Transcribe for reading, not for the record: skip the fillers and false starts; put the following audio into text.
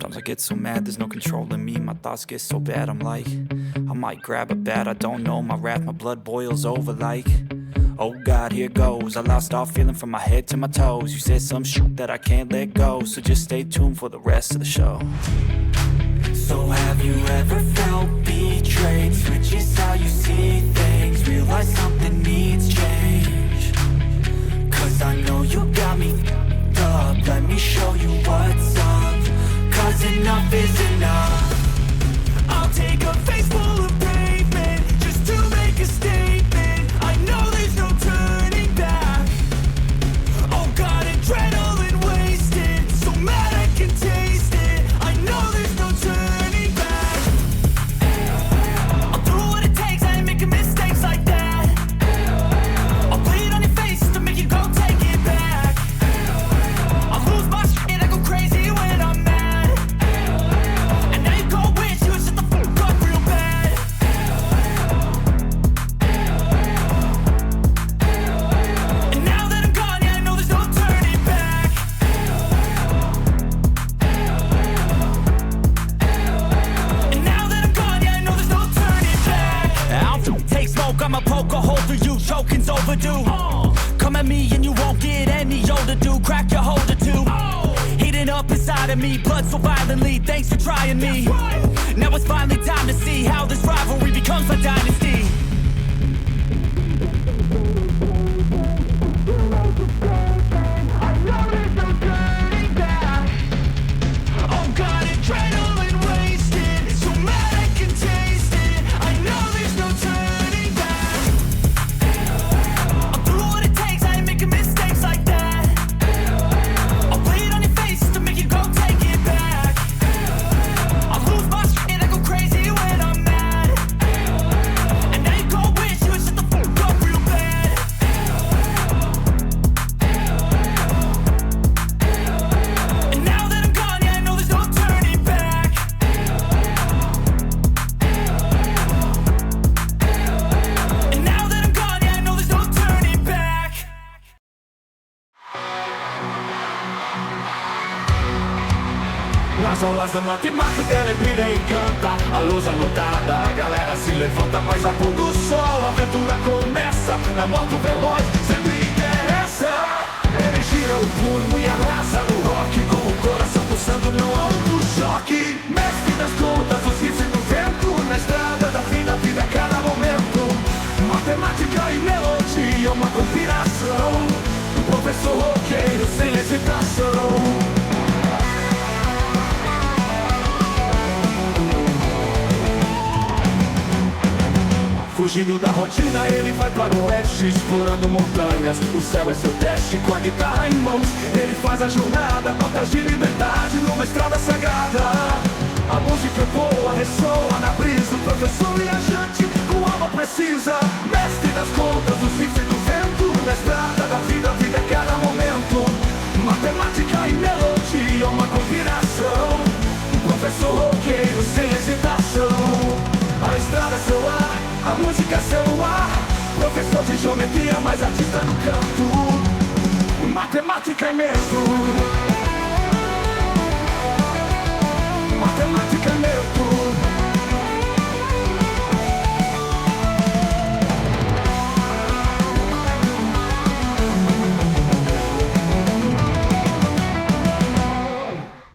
Sometimes I get so mad, there's no controlling me. My thoughts get so bad, I'm like, I might grab a bat, I don't know. My wrath, my blood boils over like, oh God, here goes. I lost all feeling from my head to my toes. You said some shit that I can't let go, so just stay tuned for the rest of the show. So have you ever felt betrayed? Switches how you see things, realize something needs change. Cause I know you got me f***ed up, let me show you what's up. Cause enough is enough. I'll take a face full of pavement just to make a statement. I know there's no turning back. Oh God, adrenaline wasted, so mad I can taste it. I know there's no turning back. I'll do what it takes, I ain't making mistakes like that. I'll bleed on your face to make you go take it back. I'll lose my shit, I go crazy when I'm mad. And now you go wish you would shut the fuck up real bad. And now that I'm gone, yeah, I know there's no turning back. And now that I'm gone, yeah, I know there's no turning back. I'll take smoke, I'ma poke a hole through you, choking's overdue. Come at me and you won't get any older, dude. Crack your holder too. Heating up inside of me, blood so violently. Thanks for trying me. Now it's finally time to see how this rivalry becomes a dynasty. Oh God, adrenaline wasted, so mad I can taste it. I know there's no turning back. I'll do what it takes, I ain't making mistakes like that. I'll bleed on your face to make you go take it back. I'll lose my shit, I go crazy when I'm mad. And now you go wish you would shut the fuck up real bad. And now that I'm gone, yeah, I know there's no turning back. And now that I'm gone, yeah, I know there's no turning back. Nas aulas da matemática ela vira e encanta. A luz anotada, a galera se levanta. Mas a pôr do sol a aventura começa. Na moto veloz sempre interessa. Ele gira o pulmo e arrasa no rock, com o coração pulsando, não há outro choque. Mestre das contas, os riffs no vento. Na estrada da vida a cada momento. Matemática e melodia, uma combinação. O professor roqueiro sem hesitação. Fugindo da rotina, ele vai para o oeste, explorando montanhas. O céu é seu teste, com a guitarra em mãos. Ele faz a jornada, notas de liberdade numa estrada sagrada. A música boa ressoa na brisa. O professor viajante com alma precisa. Mestre das contas, os riffs do vento. Na estrada da vida a cada momento. Matemática e melodia, uma combinação. O professor roqueiro sem hesitação. A estrada é seu ar, a música é seu ar. Professor de geometria, mais artista no canto. Matemática é mesmo.